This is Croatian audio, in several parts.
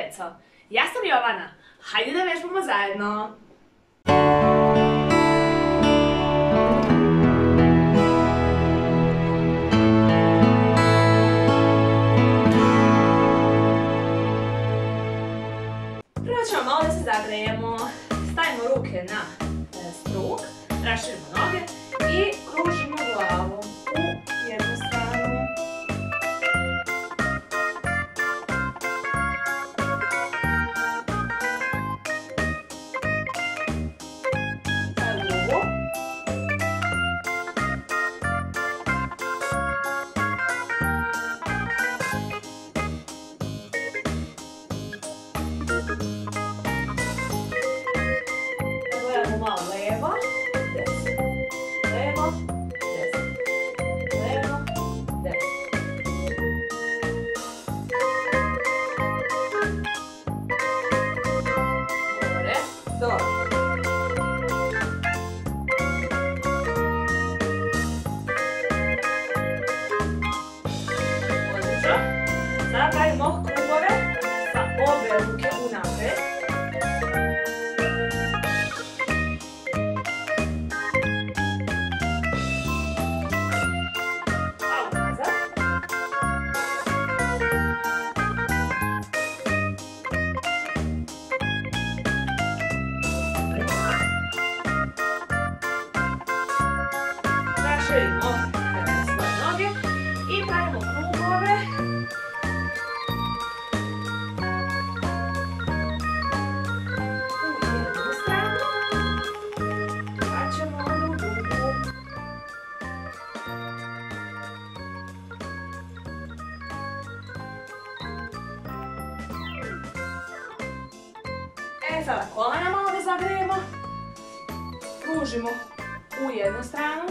djeco! Ja sam Jovana, hajde da vežbamo zajedno! Prvo ćemo malo da se zagrejemo. Stavimo ruke na struk, raširimo noge i kružimo glavom u jednu stranu. Sad drugu. Gledamo malo levo, desno, levo, desno, levo, desno. Gore, dole. Odlično. Sada pravimo krugove sa obe ruke unapred. Raširimo svoje noge i pravimo krugove. U jednu stranu. Pa ćemo onda u drugu. Sada kolena malo da zagrijemo. Kružimo u jednu stranu.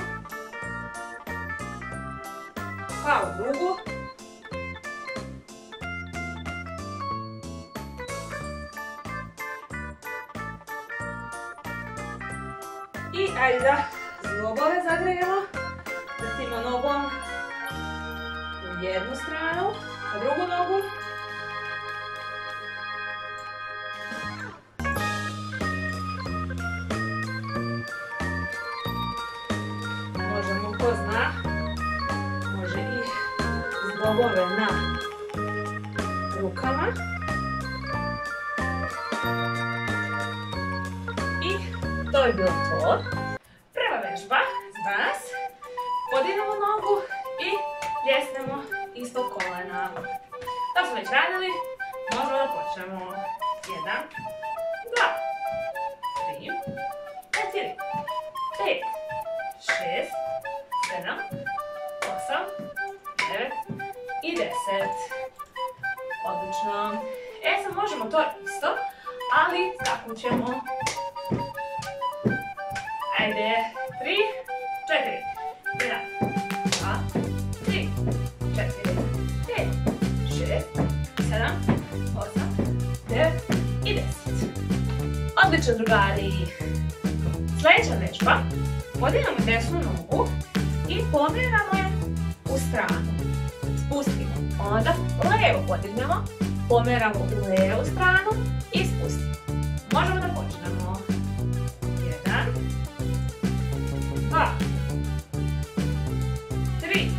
Pa u drugu. I ajde da zglobove zagrijemo. Vrtimo nogom u jednu stranu, a drugu nogu. Možemo, ko zna, može i zglobove na rukama. I to je bilo to. Prva vežba za danas. Podignemo nogu i ljesnemo ispod kolena. To smo već radili, možemo da počnemo. 1, 2, 3, 4, 5, 6, 7, 8, 9 i 10. Odlično. Sad možemo to isto, ali skakućemo. Ajde, 3, 4, 1, 2, 3, 4, 5, 6, 7, 8, 9 i 10. Odlično, drugari. Sljedeća vežba. Podignemo desnu nogu i pomeramo je u stranu. Spustimo. Onda levo podignemo, pomeramo u levu stranu i spustimo. Možemo da počnemo. 1, 2, 3,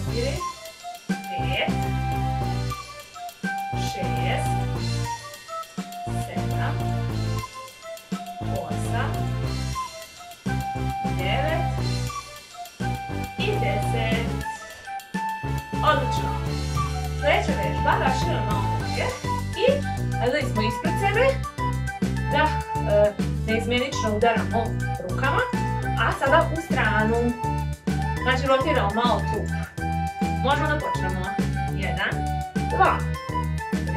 4, 5, 6, 7, 8, 9 i 10. Odlično. Sljedeća vežba, raširamo noge i gledali smo ispred sebe da neizmjenično udaramo rukama, a sada u stranu. Znači rotiramo malo trup. Možemo da počnemo. 1, 2,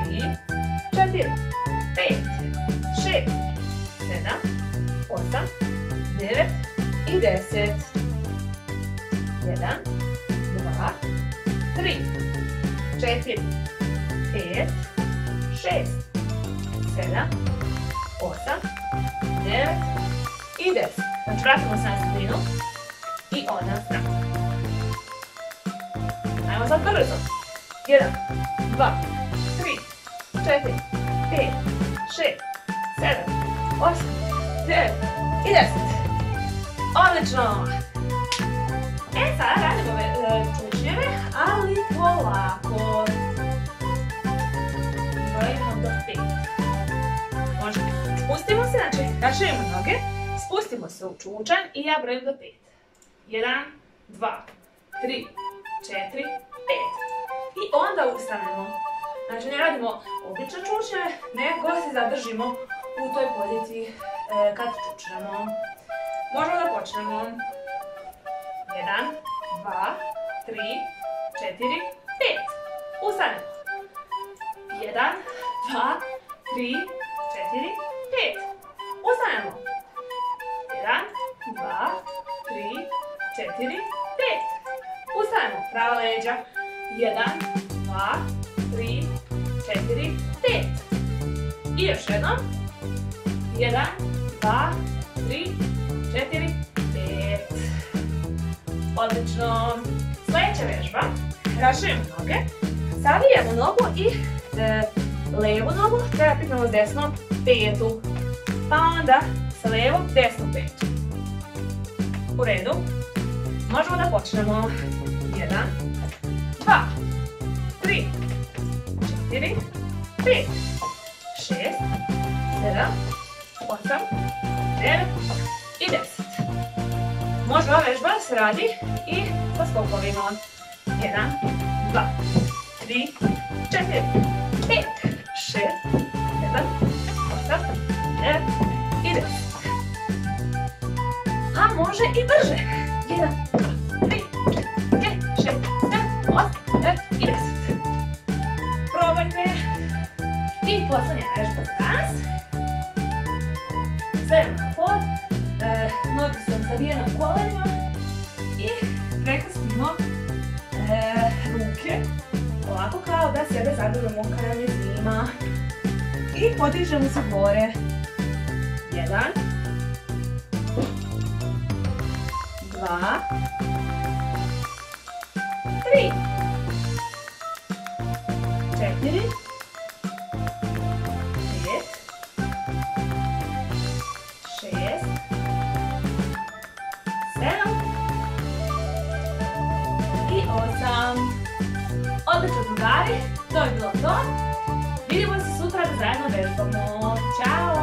3, 4, 5, 6, 7, 8, 9 i 10. 1, 2, 3, 4, 5, 6, 7, 8, 9 i 10. Znači vratimo se na sredinu i onda na stranu. Ajmo sad brzo. 1, 2, 4, 5, 6, 7, 8, 9 i 10. Odlično! E sada radimo čučnjeve, ali polako. Brojimo do 5. Može. Spustimo se, znači raširimo noge, spustimo se u čučanj i ja brojim do 5. 1, 2, 3, 4, 5. I onda ustanemo. Znači ne radimo obične čučnjeve, nego se zadržimo u toj poziciji kad čučnemo. Možemo da počnemo. 1, 2, 3, 4, 5. Ustanemo. 1, 2, 3, 4, 5. Ustanemo. 1, 2, 3, 4, 5. Ustanemo. Prava leđa. 1, 2, 3, 4, 5. I još jednom. 1, 2, 3, 4, 5. Odlično. Sljedeća vježba. Raširimo noge. Savijemo nogu i levu nogu treba pripremamo s desnom petu. Pa onda sa levom desnom petu. U redu. Možemo da počnemo. 1, 2, 3, 4, 5, 6, 7, 8, 9 i 10. Može ova vežba se radi i sa skokovima. 1, 2, 3, 4, 5, 6, 7, 8, 9 i 10. A može i brže. 1, 2, 3, 4, 5, 6, 7, 8, 9 i 10. Probajte. I posljednja vežba za danas. Stavimo na pod, noge su savijene u kolenima i prekrstimo ruke ovako kao da sebe zadržimo kada nam je zima. I podižemo se gore. 1, 2, 3, 4, 5, 6, 7 i 8. Odlično drugari, to je bilo to. Vidimo se sutra da zajedno vežbamo. Ćao!